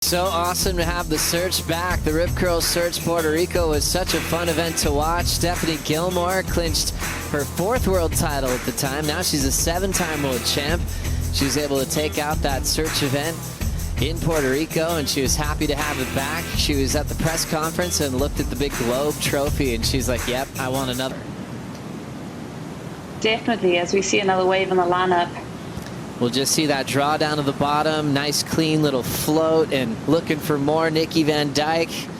So awesome to have the search back. The Rip Curl Search Puerto Rico was such a fun event to watch. Stephanie Gilmore clinched her 4th world title at the time. Now she's a 7-time world champ. She was able to take out that search event in Puerto Rico, and she was happy to have it back. She was at the press conference and looked at the big globe trophy, and she's like, yep, I want another. Definitely, as we see another wave in the lineup. We'll just see that draw down to the bottom. Nice, clean little float, and looking for more Nikki Van Dijk.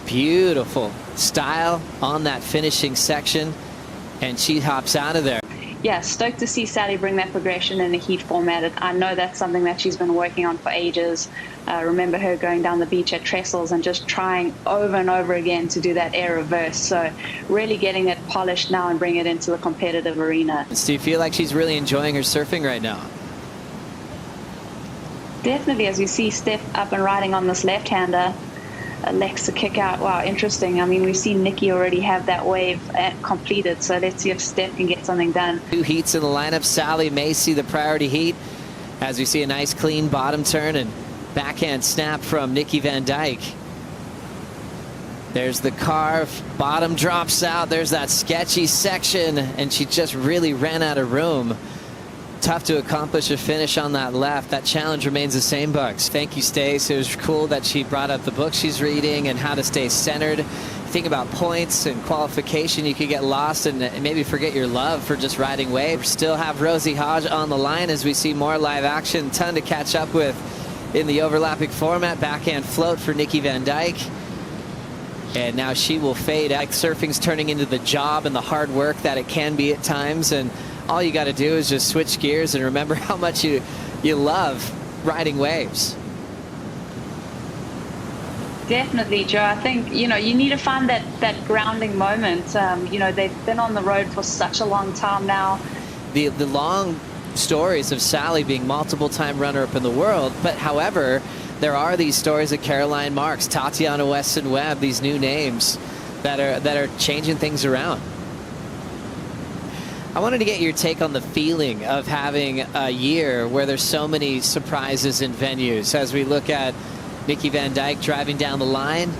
Beautiful style on that finishing section, and she hops out of there. Yeah, stoked to see Sally bring that progression in a heat format. I know that's something that she's been working on for ages. Remember her going down the beach at Trestles and just trying over and over again to do that air reverse. So really getting it polished now and bring it into the competitive arena. Do you feel like she's really enjoying her surfing right now? Definitely, as we see Steph up and riding on this left-hander. Alexa kick out. Wow, interesting. I mean, we've seen Nikki already have that wave completed, so let's see if Steph can get something done. 2 heats in the lineup. Sally may see the priority heat as we see a nice clean bottom turn and backhand snap from Nikki Van Dijk. There's the carve, bottom drops out. There's that sketchy section, and she just really ran out of room. Tough to accomplish a finish on that left. That challenge remains the same, Bucks. Thank you, Stace. It was cool that she brought up the book she's reading and how to stay centered. Think about points and qualification. You could get lost and maybe forget your love for just riding waves. Still have Rosie Hodge on the line as we see more live action. Ton to catch up with in the overlapping format. Backhand float for Nikki Van Dijk. And now she will fade. Like surfing's turning into the job and the hard work that it can be at times. And all you got to do is just switch gears and remember how much you love riding waves. Definitely, Joe. I think, you need to find that grounding moment. They've been on the road for such a long time now. The long stories of Sally being multiple-time runner-up in the world, but however, there are these stories of Caroline Marks, Tatiana Weston-Webb, these new names that are changing things around. I wanted to get your take on the feeling of having a year where there's so many surprises in venues. As we look at Nikki Van Dijk driving down the line,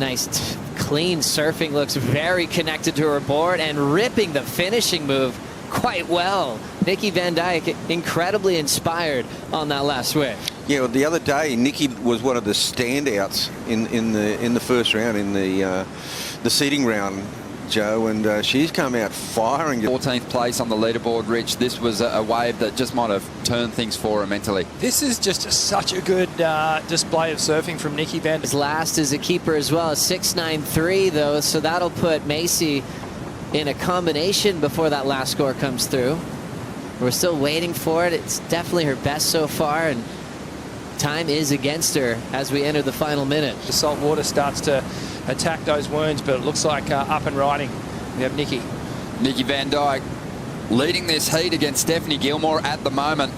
nice clean surfing, looks very connected to her board and ripping the finishing move quite well. Nikki Van Dijk incredibly inspired on that last wave. Yeah, well, the other day Nikki was one of the standouts in the first round, in the seeding round, Joe, and she's come out firing. 14th place on the leaderboard, Rich. This was a wave that just might have turned things for her mentally. This is just such a good display of surfing from Nikki Van Dijk. Last is a keeper as well, 6.93 though, so that'll put Macy in a combination before that last score comes through. We're still waiting for it. It's definitely her best so far, and time is against her as we enter the final minute. The salt water starts to attack those wounds, but it looks like up and riding. We have Nikki. Nikki Van Dijk leading this heat against Stephanie Gilmore at the moment.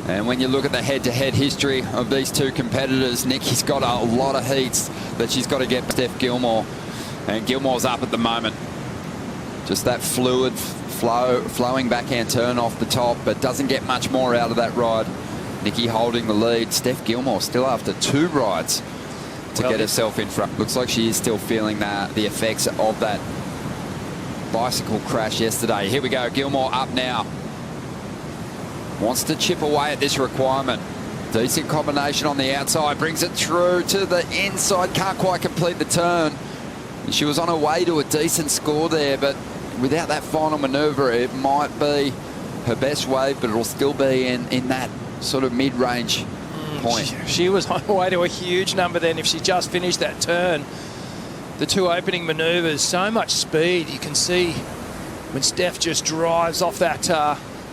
And when you look at the head-to-head history of these two competitors, Nikki's got a lot of heats that she's got to get Steph Gilmore. And Gilmore's up at the moment. Just that fluid flowing backhand turn off the top, but doesn't get much more out of that ride. Nikki holding the lead. Steph Gilmore still after 2 rides to get herself in front. Looks like she is still feeling the effects of that bicycle crash yesterday. Here we go. Gilmore up now. Wants to chip away at this requirement. Decent combination on the outside. Brings it through to the inside. Can't quite complete the turn. She was on her way to a decent score there, but without that final maneuver, it might be her best wave, but it'll still be in that sort of mid-range point. She was on her way to a huge number then if she just finished that turn. The 2 opening maneuvers, so much speed. You can see when Steph just drives off that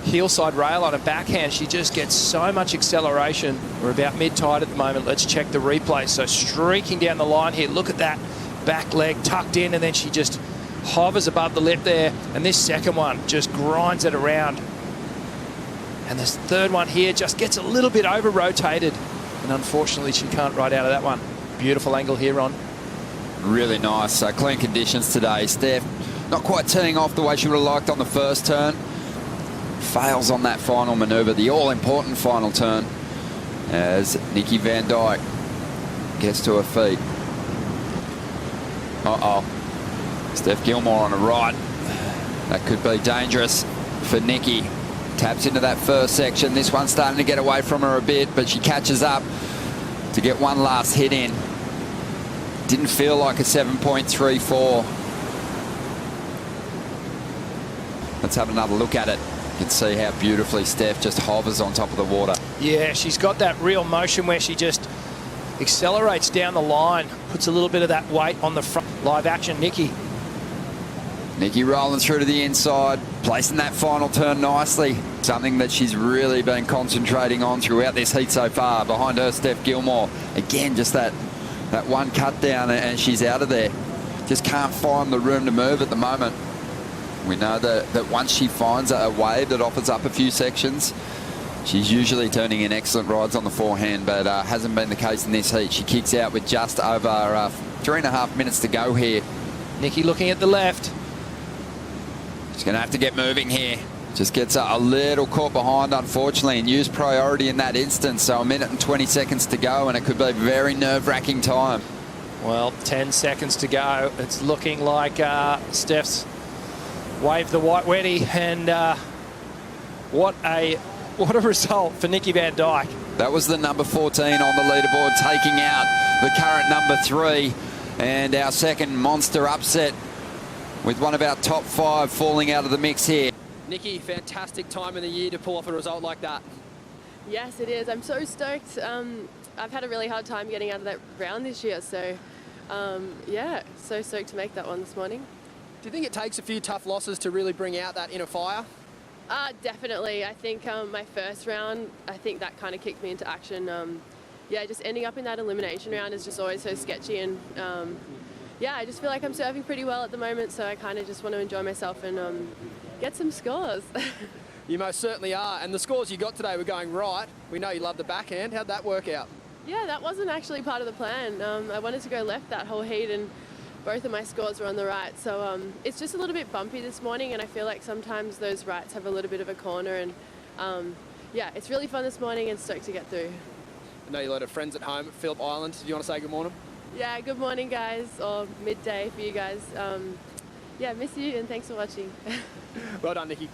heel-side rail on a backhand, she just gets so much acceleration. We're about mid-tide at the moment. Let's check the replay. So streaking down the line here. Look at that back leg tucked in, and then she just hovers above the lip there. And this second one just grinds it around. And this third one here just gets a little bit over-rotated. And unfortunately, she can't ride out of that one. Beautiful angle here on. Really nice. Clean conditions today. Steph not quite turning off the way she would have liked on the first turn. Fails on that final maneuver, the all-important final turn. as Nikki Van Dijk gets to her feet. Uh-oh. Steph Gilmore on the right. That could be dangerous for Nikki. Taps into that first section. This one's starting to get away from her a bit, but she catches up to get one last hit in. Didn't feel like a 7.34. Let's have another look at it. You can see how beautifully Steph just hovers on top of the water. Yeah, she's got that real motion where she just accelerates down the line, puts a little bit of that weight on the front. Live action, Nikki. Nikki rolling through to the inside, placing that final turn nicely. Something that she's really been concentrating on throughout this heat so far. Behind her, Steph Gilmore. Again, just that one cut down and she's out of there. Just can't find the room to move at the moment. We know that once she finds a wave that offers up a few sections, she's usually turning in excellent rides on the forehand, but hasn't been the case in this heat. She kicks out with just over 3.5 minutes to go here. Nikki looking at the left. She's going to have to get moving here. Just gets a little caught behind, unfortunately, and used priority in that instance. So 1 minute and 20 seconds to go, and it could be a very nerve-wracking time. Well, 10 seconds to go. It's looking like Steph's waved the white weddy, and what a result for Nikki Van Dijk. That was the number 14 on the leaderboard, taking out the current number 3, and our second monster upset with one of our top 5 falling out of the mix here. Nikki, fantastic time of the year to pull off a result like that. Yes, it is. I'm so stoked. I've had a really hard time getting out of that round this year, so yeah, so stoked to make that one this morning. Do you think it takes a few tough losses to really bring out that inner fire? Definitely. I think my first round, I think that kind of kicked me into action. Yeah, just ending up in that elimination round is just always so sketchy, and yeah, I just feel like I'm serving pretty well at the moment, so I kind of just want to enjoy myself and get some scores. You most certainly are, and the scores you got today were going right. We know you love the backhand. How'd that work out? Yeah, that wasn't actually part of the plan. I wanted to go left that whole heat, and both of my scores were on the right, so it's just a little bit bumpy this morning, and I feel like sometimes those rights have a little bit of a corner, and yeah, it's really fun this morning and stoked to get through. I know you got a lot of friends at home at Phillip Island. Do you want to say good morning? Yeah, good morning, guys, or midday for you guys. Yeah, miss you, and thanks for watching. Well done, Nikki.